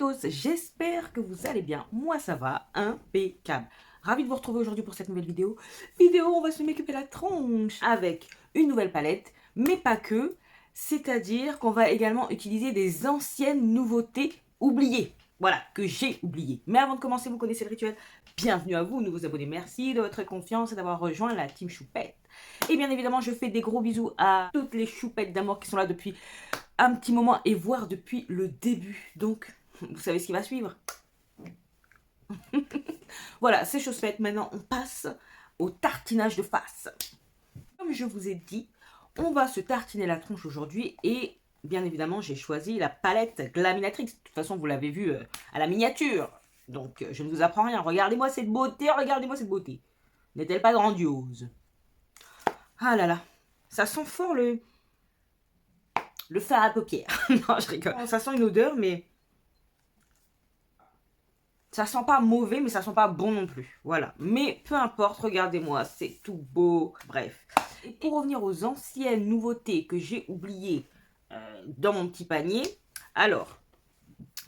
tous, j'espère que vous allez bien. Moi ça va, impeccable. Ravi de vous retrouver aujourd'hui pour cette nouvelle vidéo. On va se make-upper la tronche avec une nouvelle palette, mais pas que. C'est-à-dire qu'on va également utiliser des anciennes nouveautés oubliées. Voilà, que j'ai oubliées. Mais avant de commencer, vous connaissez le rituel. Bienvenue à vous, nouveaux abonnés. Merci de votre confiance et d'avoir rejoint la team Choupette. Et bien évidemment, je fais des gros bisous à toutes les choupettes d'amour qui sont là depuis un petit moment et voire depuis le début. Donc, vous savez ce qui va suivre. Voilà, c'est chose faite. Maintenant, on passe au tartinage de face. Comme je vous ai dit, on va se tartiner la tronche aujourd'hui et bien évidemment, j'ai choisi la palette Glaminatrix. De toute façon, vous l'avez vu à la miniature. Donc, je ne vous apprends rien. Regardez-moi cette beauté, regardez-moi cette beauté. N'est-elle pas grandiose? Ah là là, ça sent fort le fard à paupières. Non, je rigole. Ça sent une odeur, mais ça sent pas mauvais, mais ça sent pas bon non plus. Voilà. Mais peu importe, regardez-moi, c'est tout beau. Bref. Et pour revenir aux anciennes nouveautés que j'ai oubliées dans mon petit panier, alors,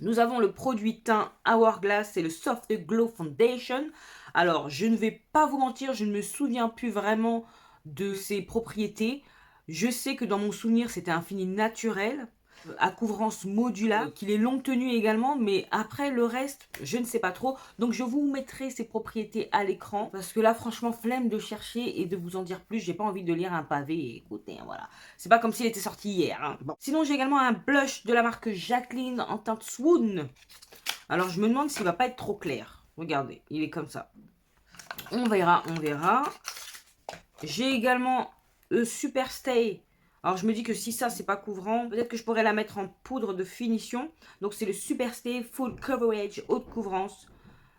nous avons le produit teint Hourglass et le Soft Glow Foundation. Alors, je ne vais pas vous mentir, je ne me souviens plus vraiment de ses propriétés. Je sais que dans mon souvenir, c'était un fini naturel, à couvrance modulable, qu'il est longue tenue également, mais après le reste, je ne sais pas trop. Donc je vous mettrai ses propriétés à l'écran, parce que là, franchement, flemme de chercher et de vous en dire plus. J'ai pas envie de lire un pavé et écoutez, voilà. C'est pas comme s'il était sorti hier. Hein. Bon. Sinon, j'ai également un blush de la marque Jacqueline en teinte Swoon. Alors, je me demande s'il va pas être trop clair. Regardez, il est comme ça. On verra, on verra. J'ai également le Super Stay. Alors, je me dis que si ça, c'est pas couvrant, peut-être que je pourrais la mettre en poudre de finition. Donc, c'est le Super Stay Full Coverage Haute Couvrance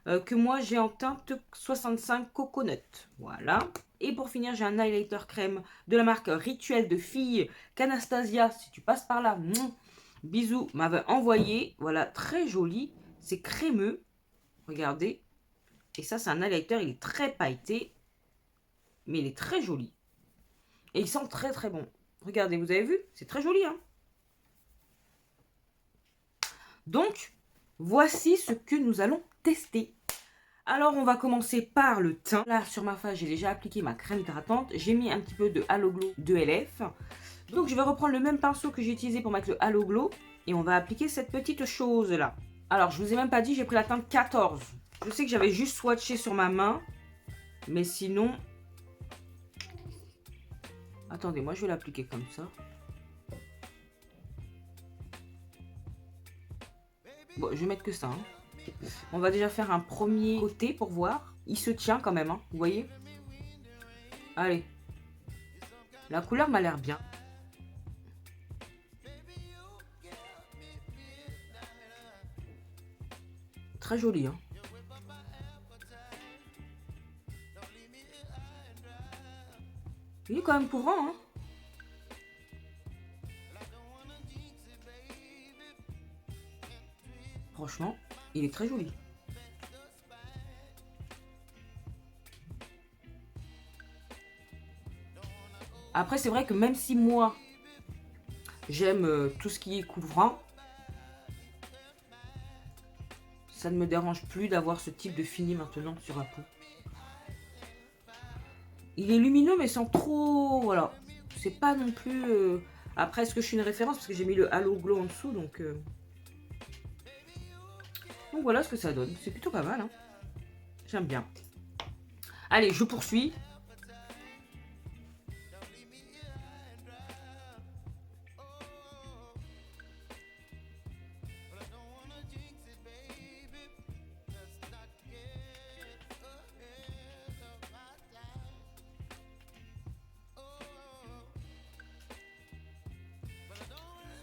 que moi, j'ai en teinte 65 Coconut. Voilà. Et pour finir, j'ai un highlighter crème de la marque Rituel de Filles qu'Anastasia, si tu passes par là, bisous, m'avait envoyé. Voilà, très joli. C'est crémeux. Regardez. Et ça, c'est un highlighter. Il est très pailleté. Mais il est très joli. Et il sent très très bon. Regardez, vous avez vu? C'est très joli, hein? Donc, voici ce que nous allons tester. Alors, on va commencer par le teint. Là, sur ma face, j'ai déjà appliqué ma crème hydratante. J'ai mis un petit peu de Halo Glow de LF. Donc, je vais reprendre le même pinceau que j'ai utilisé pour mettre le Halo Glow. Et on va appliquer cette petite chose-là. Alors, je vous ai même pas dit, j'ai pris la teinte 14. Je sais que j'avais juste swatché sur ma main. Mais sinon... Attendez, moi je vais l'appliquer comme ça. Bon, je vais mettre que ça. Hein. On va déjà faire un premier côté pour voir. Il se tient quand même, hein, vous voyez? Allez. La couleur m'a l'air bien. Très joli, hein. Il est quand même couvrant, hein. Franchement, il est très joli. Après, c'est vrai que même si moi, j'aime tout ce qui est couvrant, ça ne me dérange plus d'avoir ce type de fini maintenant sur la peau. Il est lumineux, mais sans trop... Voilà. C'est pas non plus... Après, est-ce que je suis une référence? Parce que j'ai mis le Halo Glow en dessous, donc... Donc voilà ce que ça donne. C'est plutôt pas mal, hein. J'aime bien. Allez, je poursuis.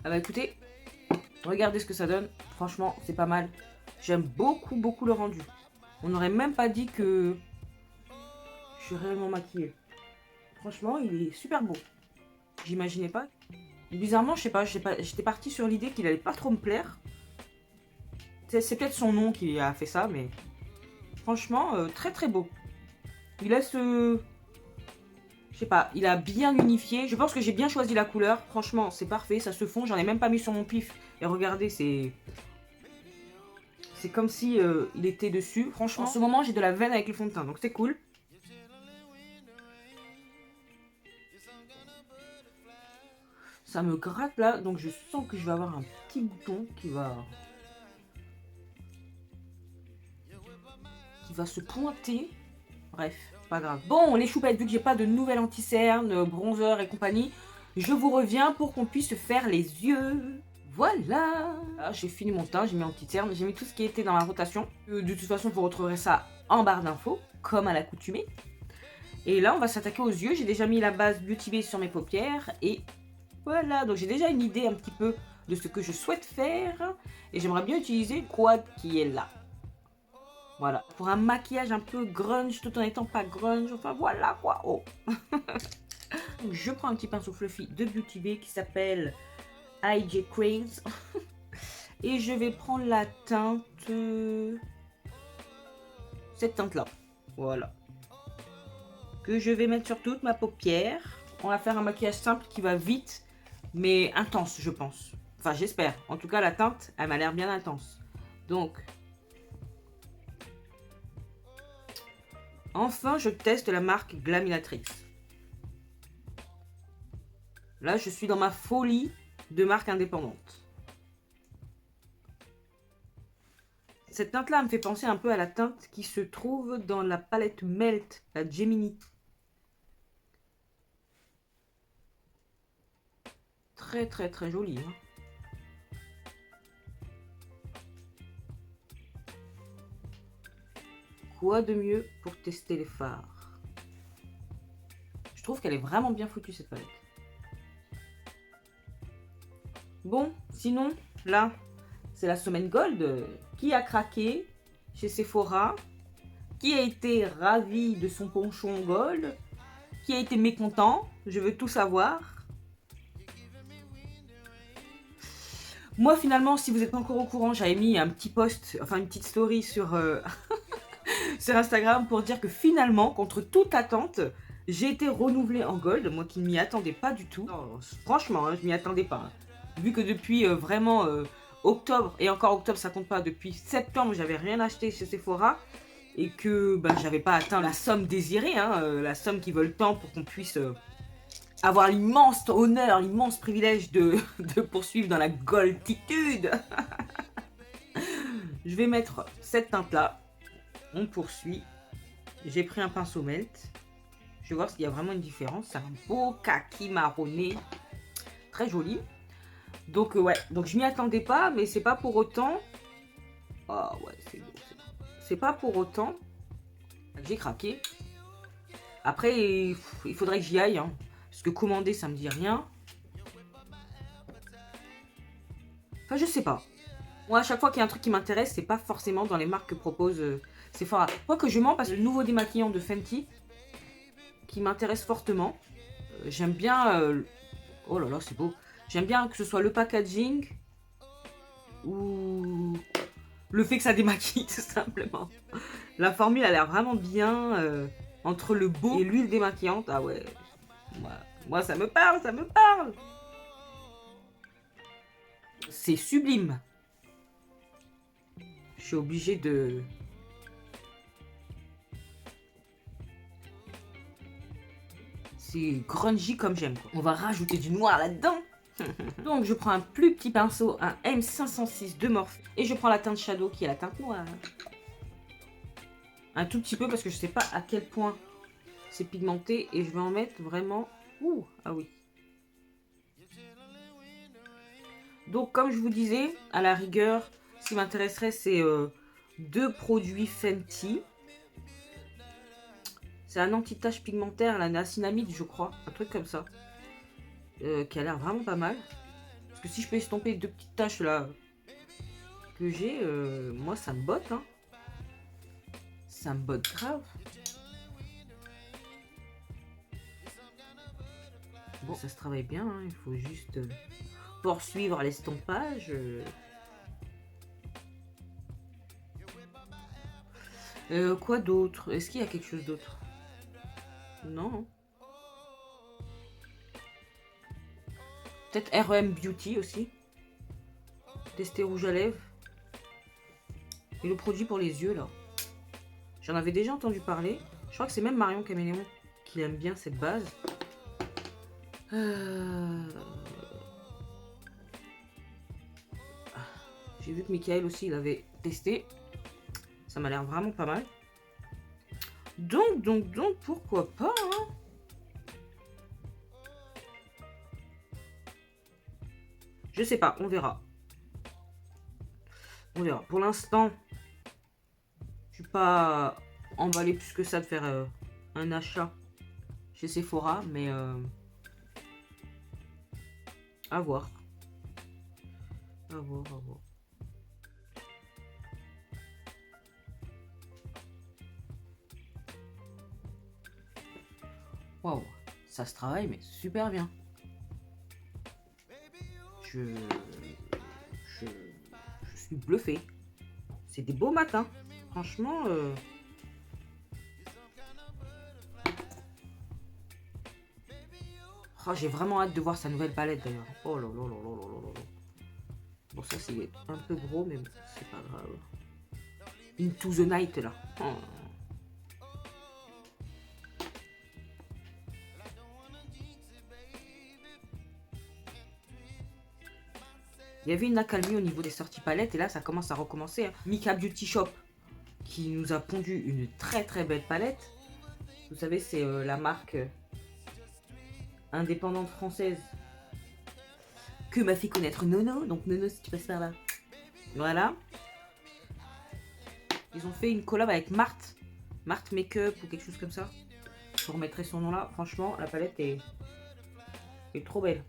Ah bah écoutez, regardez ce que ça donne. Franchement, c'est pas mal. J'aime beaucoup, beaucoup le rendu. On n'aurait même pas dit que je suis réellement maquillée. Franchement, il est super beau. J'imaginais pas. Bizarrement, je sais pas, j'étais partie sur l'idée qu'il allait pas trop me plaire. C'est peut-être son nom qui a fait ça, mais franchement, très très beau. Il laisse... Je sais pas, il a bien unifié. Je pense que j'ai bien choisi la couleur. Franchement, c'est parfait, ça se fond. J'en ai même pas mis sur mon pif. Et regardez, c'est... C'est comme si il était dessus. Franchement, en ce moment, j'ai de la veine avec le fond de teint, donc c'est cool. Ça me gratte là, donc je sens que je vais avoir un petit bouton qui va se pointer. Bref, pas grave. Bon, les choupettes, vu que j'ai pas de nouvelle anti-cerne, bronzer et compagnie, je vous reviens pour qu'on puisse faire les yeux. Voilà. J'ai fini mon teint, j'ai mis anti-cerne, j'ai mis tout ce qui était dans la rotation. De toute façon, vous retrouverez ça en barre d'infos, comme à l'accoutumée. Et là, on va s'attaquer aux yeux. J'ai déjà mis la base Beauty Bay sur mes paupières. Et voilà, donc j'ai déjà une idée un petit peu de ce que je souhaite faire. Et j'aimerais bien utiliser le quad qui est là. Voilà, pour un maquillage un peu grunge tout en étant pas grunge. Enfin voilà quoi. Oh. Donc, je prends un petit pinceau fluffy de Beauty Bay qui s'appelle IJ Craze. Et je vais prendre la teinte... cette teinte là. Voilà. Que je vais mettre sur toute ma paupière. On va faire un maquillage simple qui va vite, mais intense, je pense. Enfin, j'espère. En tout cas, la teinte, elle m'a l'air bien intense. Donc, enfin, je teste la marque Glaminatrix. Là, je suis dans ma folie de marque indépendante. Cette teinte-là me fait penser un peu à la teinte qui se trouve dans la palette Melt, la Gemini. Très très très jolie. Hein. Quoi de mieux pour tester les fards? Je trouve qu'elle est vraiment bien foutue cette palette. Bon, sinon, là, c'est la semaine Gold. Qui a craqué chez Sephora? Qui a été ravi de son ponchon Gold? Qui a été mécontent? Je veux tout savoir. Moi, finalement, si vous n'êtes pas encore au courant, j'avais mis un petit post, enfin une petite story sur, sur Instagram pour dire que finalement, contre toute attente, j'ai été renouvelée en Gold. Moi qui ne m'y attendais pas du tout. Non, franchement, hein, je m'y attendais pas. Hein. Vu que depuis vraiment octobre, et encore octobre ça compte pas, depuis septembre, j'avais rien acheté chez Sephora. Et que ben, j'avais pas atteint la somme désirée, hein, la somme qui veut le temps pour qu'on puisse avoir l'immense honneur, l'immense privilège de poursuivre dans la golditude. Je vais mettre cette teinte-là. On poursuit. J'ai pris un pinceau melt. Je vais voir s'il y a vraiment une différence. C'est un beau kaki marronné. Très joli. Donc ouais, donc je m'y attendais pas, mais c'est pas pour autant... Oh ouais, c'est beau. C'est pas pour autant que j'ai craqué. Après, il faudrait que j'y aille. Hein, parce que commander, ça me dit rien. Enfin, je sais pas. Moi, à chaque fois qu'il y a un truc qui m'intéresse, c'est pas forcément dans les marques que propose Sephora. Moi que je mens parce que le nouveau démaquillant de Fenty qui m'intéresse fortement. J'aime bien... oh là là, c'est beau. J'aime bien que ce soit le packaging ou le fait que ça démaquille, tout simplement. La formule a l'air vraiment bien entre le beau et l'huile démaquillante. Ah ouais, moi ça me parle, ça me parle. C'est sublime. Je suis obligée de... C'est grungy comme j'aime. On va rajouter du noir là-dedans. Donc je prends un plus petit pinceau, un M506 de Morphe. Et je prends la teinte Shadow qui est la teinte noire. Un tout petit peu parce que je sais pas à quel point c'est pigmenté. Et je vais en mettre vraiment... Ouh, ah oui. Donc comme je vous disais, à la rigueur, ce qui m'intéresserait c'est deux produits Fenty. C'est un anti-tache pigmentaire, la niacinamide je crois, un truc comme ça. Qui a l'air vraiment pas mal. Parce que si je peux estomper deux petites taches là que j'ai, moi ça me botte. Hein. Ça me botte grave. Bon, ça se travaille bien, hein. Il faut juste poursuivre l'estompage. Quoi d'autre? Est-ce qu'il y a quelque chose d'autre? Non. Peut-être REM Beauty aussi. Tester rouge à lèvres. Et le produit pour les yeux, là. J'en avais déjà entendu parler. Je crois que c'est même Marion Caméléon qui aime bien cette base. J'ai vu que Michael aussi, il avait testé. Ça m'a l'air vraiment pas mal. Donc, pourquoi pas, hein. Je sais pas, on verra. On verra. Pour l'instant, je suis pas emballée plus que ça de faire un achat chez Sephora, mais à voir. À voir, à voir. Waouh, ça se travaille, mais super bien. Je suis bluffé. C'est des beaux matins. Franchement, oh, j'ai vraiment hâte de voir sa nouvelle palette d'ailleurs. Oh là là là là là là là. Bon, ça c'est un peu gros, mais bon, c'est pas grave. Into the Night là. Oh. Il y avait une accalmie au niveau des sorties palettes et là ça commence à recommencer. Hein. Mika Beauty Shop qui nous a pondu une très très belle palette. Vous savez, c'est la marque indépendante française que m'a fait connaître Nono. Donc Nono, si tu passes par là. Voilà. Ils ont fait une collab avec Marthe Makeup ou quelque chose comme ça. Je vous remettrai son nom là. Franchement, la palette est trop belle.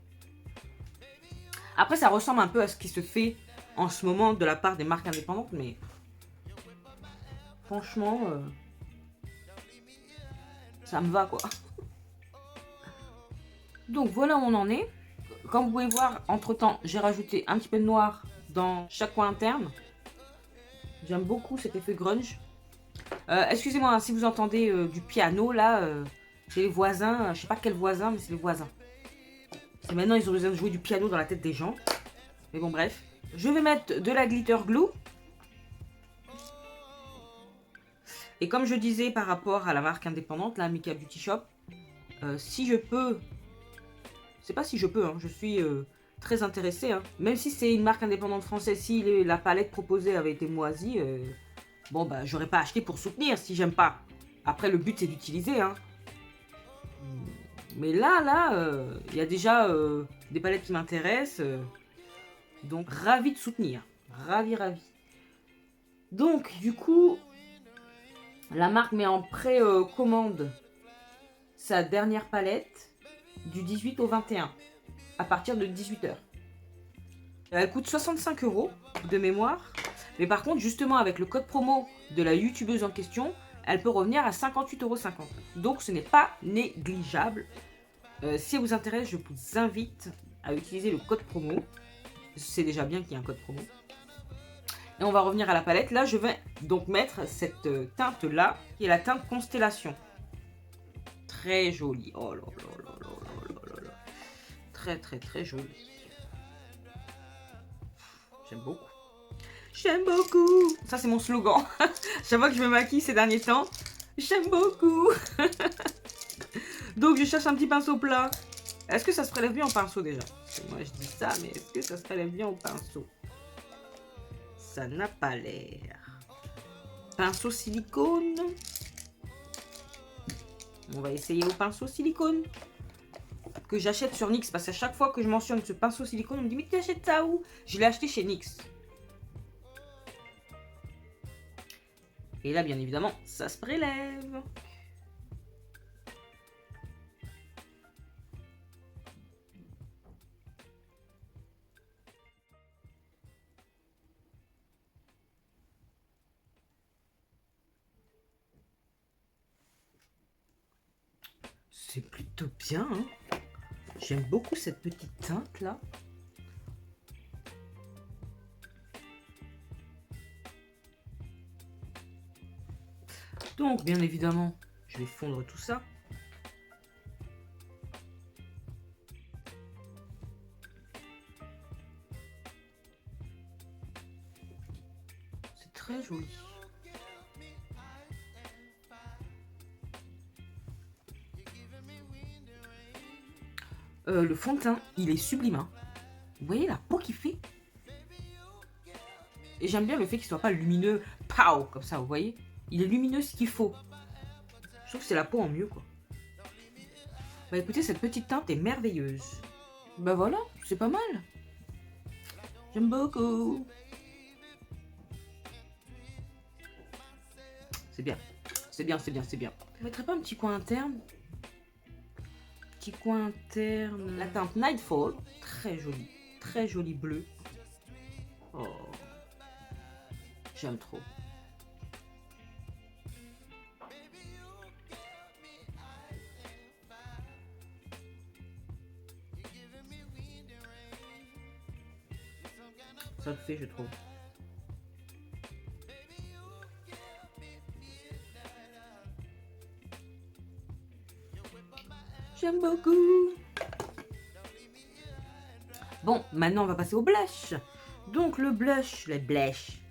Après, ça ressemble un peu à ce qui se fait en ce moment de la part des marques indépendantes, mais franchement, ça me va quoi. Donc voilà où on en est. Comme vous pouvez voir, entre temps, j'ai rajouté un petit peu de noir dans chaque coin interne. J'aime beaucoup cet effet grunge. Excusez-moi, hein, si vous entendez du piano là, c'est les voisins. Je sais pas quel voisin, mais c'est les voisins. Et maintenant, ils ont besoin de jouer du piano dans la tête des gens. Mais bon, bref. Je vais mettre de la glitter glue. Et comme je disais par rapport à la marque indépendante, la Mika Beauty Shop, si je peux... C'est pas si je peux, hein, je suis très intéressée. Hein. Même si c'est une marque indépendante française, si la palette proposée avait été moisie, bon, bah, j'aurais pas acheté pour soutenir si j'aime pas. Après, le but, c'est d'utiliser. Hein. Mais là, il y a déjà des palettes qui m'intéressent. Donc, ravi de soutenir. Ravi. Donc, du coup, la marque met en précommande sa dernière palette du 18 au 21 à partir de 18h. Elle coûte 65 € de mémoire. Mais par contre, justement, avec le code promo de la youtubeuse en question, elle peut revenir à 58,50 €. Donc, ce n'est pas négligeable. Si ça vous intéresse, je vous invite à utiliser le code promo. C'est déjà bien qu'il y ait un code promo. Et on va revenir à la palette. Là, je vais donc mettre cette teinte-là, qui est la teinte Constellation. Très jolie. Oh là là là là là. Très jolie. J'aime beaucoup. J'aime beaucoup. Ça, c'est mon slogan. Chaque fois que je me maquille ces derniers temps, j'aime beaucoup. Donc, je cherche un petit pinceau plat. Est-ce que ça se prélève bien au pinceau déjà? Moi, je dis ça, mais est-ce que ça se prélève bien au pinceau? Ça n'a pas l'air. Pinceau silicone. On va essayer au pinceau silicone. Que j'achète sur NYX. Parce qu'à chaque fois que je mentionne ce pinceau silicone, on me dit mais tu achètes ça où? Je l'ai acheté chez NYX. Et là, bien évidemment, ça se prélève. C'est plutôt bien, hein. J'aime beaucoup cette petite teinte là. Donc, bien évidemment, je vais fondre tout ça. C'est très joli. Le fond de teint, il est sublime. Hein. Vous voyez la peau qu'il fait? Et j'aime bien le fait qu'il soit pas lumineux, pow, comme ça, vous voyez? Il est lumineux ce qu'il faut. Je trouve que c'est la peau en mieux, quoi. Bah écoutez, cette petite teinte est merveilleuse. Bah voilà, c'est pas mal. J'aime beaucoup. C'est bien. C'est bien, c'est bien, c'est bien. Vous mettrez pas un petit coin interne? Petit coin interne. La teinte Nightfall. Très joli bleu. Oh. J'aime trop. Ça le fait, je trouve. J'aime beaucoup. Bon, maintenant on va passer au blush. Donc le blush, les blushs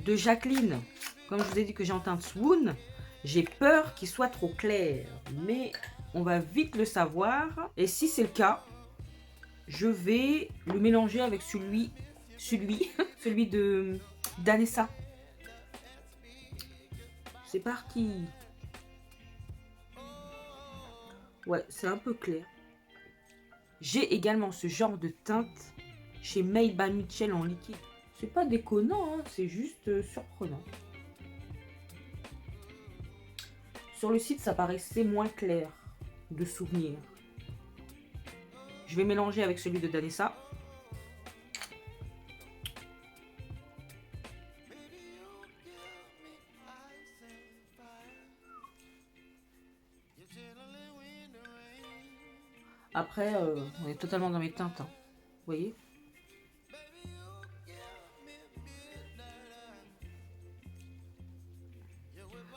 de Jacqueline. Comme je vous ai dit que j'ai en teinte Swoon, j'ai peur qu'il soit trop clair. Mais on va vite le savoir. Et si c'est le cas, je vais le mélanger avec celui de d'Anessa. C'est parti. Ouais, c'est un peu clair. J'ai également ce genre de teinte chez Made by Mitchell en liquide. C'est pas déconnant, hein, c'est juste surprenant. Sur le site, ça paraissait moins clair de souvenir. Je vais mélanger avec celui de Danessa. Après, on est totalement dans mes teintes. Hein. Vous voyez?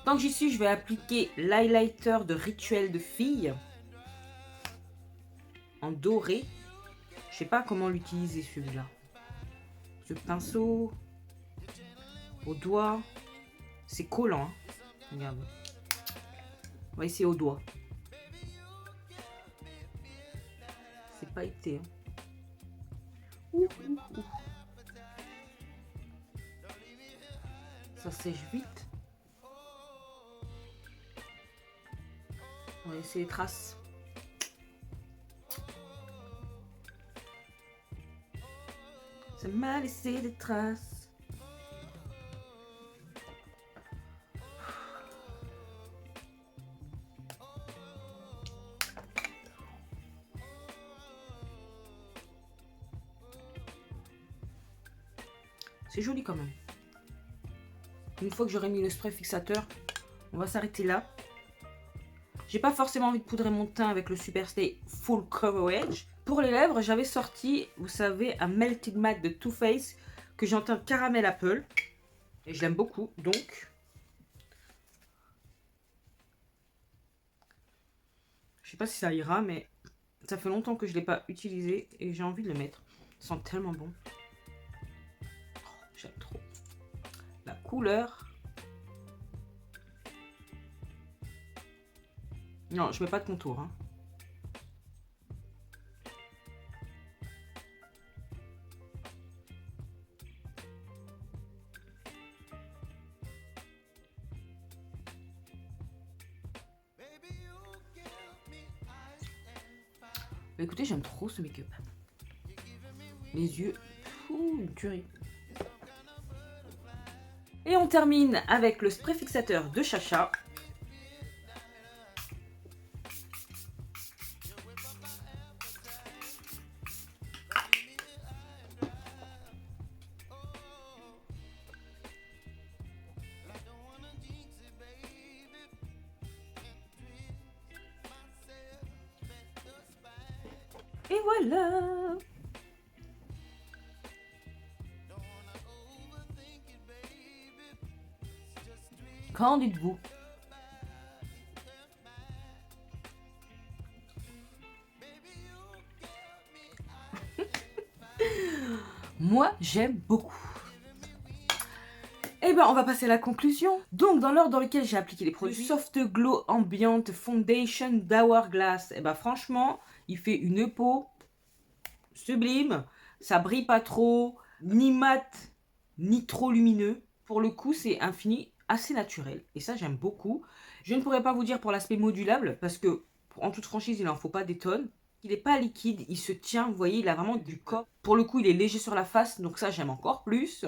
Tant que j'y suis, je vais appliquer l'highlighter de Rituel de Fille. En doré. Je sais pas comment l'utiliser celui-là. Ce pinceau. Au doigt. C'est collant. Hein. Regardez. On va essayer au doigt. C'est pas été. Hein. Ça sèche vite. On va essayer les traces. Ça m'a laissé des traces. C'est joli quand même. Une fois que j'aurai mis le spray fixateur, on va s'arrêter là. J'ai pas forcément envie de poudrer mon teint avec le Super Stay Full Coverage. Pour les lèvres, j'avais sorti, vous savez, un Melting Matte de Too Faced que j'ai en teint caramel apple. Et je l'aime beaucoup, donc... Je sais pas si ça ira, mais ça fait longtemps que je l'ai pas utilisé et j'ai envie de le mettre. Ça sent tellement bon. Oh, j'aime trop. La couleur... Non, je mets pas de contour. Hein. Bah écoutez, j'aime trop ce make-up. Les yeux, une tuerie. Et on termine avec le spray fixateur de Chacha. Et voilà. Qu'en dites-vous? Moi, j'aime beaucoup. ben, on va passer à la conclusion. Donc, dans l'ordre dans lequel j'ai appliqué les produits, Soft Glow Ambient Foundation d'Hourglass. Et ben, franchement, il fait une peau sublime. Ça brille pas trop, ni mat, ni trop lumineux. Pour le coup, c'est un fini assez naturel. Et ça, j'aime beaucoup. Je ne pourrais pas vous dire pour l'aspect modulable, parce que, en toute franchise, il n'en faut pas des tonnes. Il n'est pas liquide, il se tient, vous voyez, il a vraiment du corps. Pour le coup, il est léger sur la face, donc ça, j'aime encore plus.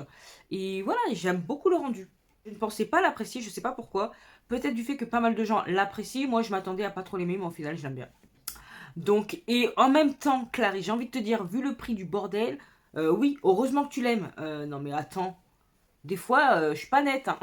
Et voilà, j'aime beaucoup le rendu. Je ne pensais pas l'apprécier, je ne sais pas pourquoi. Peut-être du fait que pas mal de gens l'apprécient. Moi, je m'attendais à pas trop l'aimer, mais au final, je l'aime bien. Donc, et en même temps, Clarisse, j'ai envie de te dire, vu le prix du bordel, oui, heureusement que tu l'aimes. Non, mais attends, des fois, je suis pas nette, hein.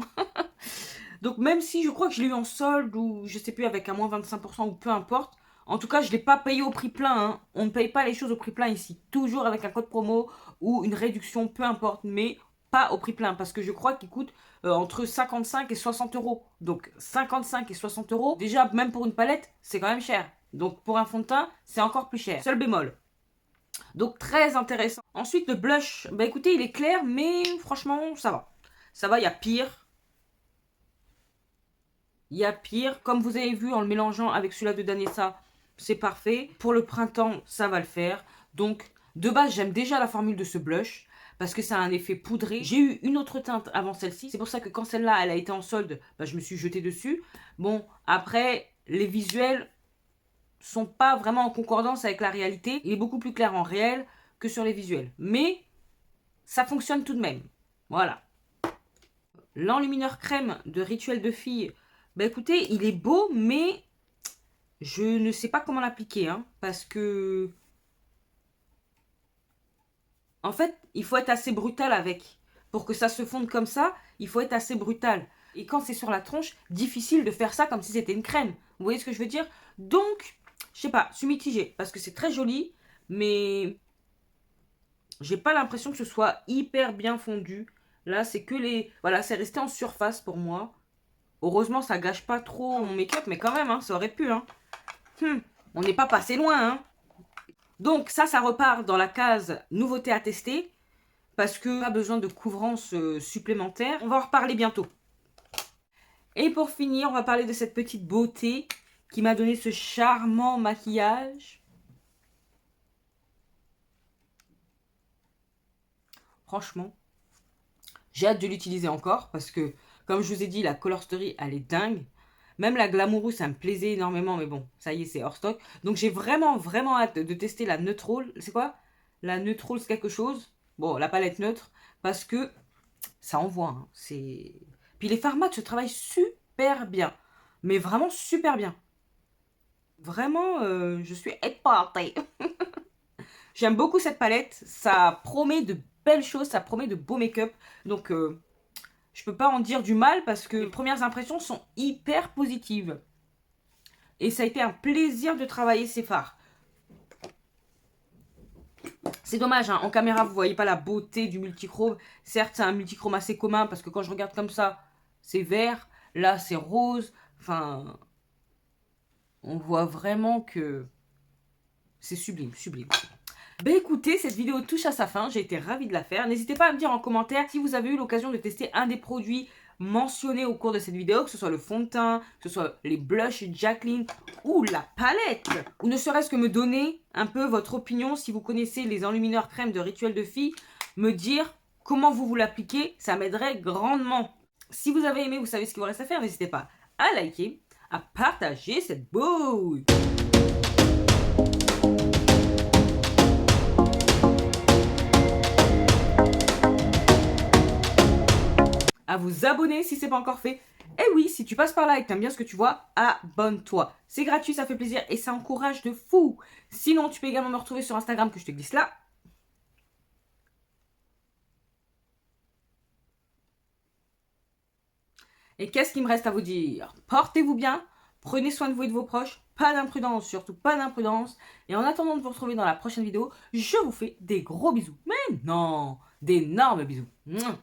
Donc, même si je crois que je l'ai eu en solde, ou je sais plus, avec un moins 25%, ou peu importe, en tout cas, je ne l'ai pas payé au prix plein, hein. On ne paye pas les choses au prix plein ici. Toujours avec un code promo ou une réduction, peu importe, mais pas au prix plein. Parce que je crois qu'il coûte entre 55 et 60 euros. Donc 55 et 60 euros, déjà même pour une palette, c'est quand même cher. Donc pour un fond de teint, c'est encore plus cher. Seul bémol. Donc très intéressant. Ensuite, le blush. Bah écoutez, il est clair, mais franchement, ça va. Ça va, il y a pire. Il y a pire. Comme vous avez vu en le mélangeant avec celui-là de Danessa, c'est parfait. Pour le printemps, ça va le faire. Donc, de base, j'aime déjà la formule de ce blush parce que ça a un effet poudré. J'ai eu une autre teinte avant celle-ci. C'est pour ça que quand celle-là, elle a été en solde, bah, je me suis jetée dessus. Bon, après, les visuels sont pas vraiment en concordance avec la réalité. Il est beaucoup plus clair en réel que sur les visuels. Mais, ça fonctionne tout de même. Voilà. L'enlumineur crème de Rituel de Fille, bah écoutez, il est beau, mais je ne sais pas comment l'appliquer, hein, parce que... En fait, il faut être assez brutal avec. Pour que ça se fonde comme ça, il faut être assez brutal. Et quand c'est sur la tronche, difficile de faire ça comme si c'était une crème. Vous voyez ce que je veux dire? Donc, je sais pas, je suis mitigée, parce que c'est très joli, mais... j'ai pas l'impression que ce soit hyper bien fondu. Là, c'est que les... Voilà, c'est resté en surface pour moi. Heureusement, ça gâche pas trop mon make-up, mais quand même, hein, ça aurait pu, hein. On n'est pas passé loin, hein. Donc ça repart dans la case nouveauté à tester, parce que pas besoin de couvrance supplémentaire. On va en reparler bientôt. Et pour finir, on va parler de cette petite beauté qui m'a donné ce charmant maquillage. Franchement, j'ai hâte de l'utiliser encore, parce que, comme je vous ai dit, la colorsterie, elle est dingue. Même la Glamourous, ça me plaisait énormément, mais bon, ça y est, c'est hors stock. Donc j'ai vraiment, vraiment hâte de tester la Neutrol. C'est quoi? La Neutrol, c'est quelque chose. Bon, la palette neutre, parce que ça envoie, hein. Puis les fards se travaillent super bien. Mais vraiment super bien. Vraiment, je suis épatée. J'aime beaucoup cette palette. Ça promet de belles choses, ça promet de beaux make-up. Donc... je peux pas en dire du mal parce que les premières impressions sont hyper positives. Et ça a été un plaisir de travailler ces fards. C'est dommage, hein, en caméra, vous voyez pas la beauté du multichrome. Certes, c'est un multichrome assez commun parce que quand je regarde comme ça, c'est vert. Là, c'est rose. Enfin, on voit vraiment que c'est sublime, sublime. Ben écoutez, cette vidéo touche à sa fin, j'ai été ravie de la faire. N'hésitez pas à me dire en commentaire si vous avez eu l'occasion de tester un des produits mentionnés au cours de cette vidéo, que ce soit le fond de teint, que ce soit les blushs Jacqueline ou la palette. Ou ne serait-ce que me donner un peu votre opinion si vous connaissez les enlumineurs crème de Rituel de Fille, me dire comment vous l'appliquez, ça m'aiderait grandement. Si vous avez aimé, vous savez ce qu'il vous reste à faire, n'hésitez pas à liker, à partager cette bouille. À vous abonner si c'est pas encore fait. Et oui, si tu passes par là et que t'aimes bien ce que tu vois, abonne-toi. C'est gratuit, ça fait plaisir et ça encourage de fou. Sinon, tu peux également me retrouver sur Instagram que je te glisse là. Et qu'est-ce qu'il me reste à vous dire? Portez-vous bien, prenez soin de vous et de vos proches, pas d'imprudence, surtout pas d'imprudence. Et en attendant de vous retrouver dans la prochaine vidéo, je vous fais des gros bisous. Mais non, d'énormes bisous. Mouah.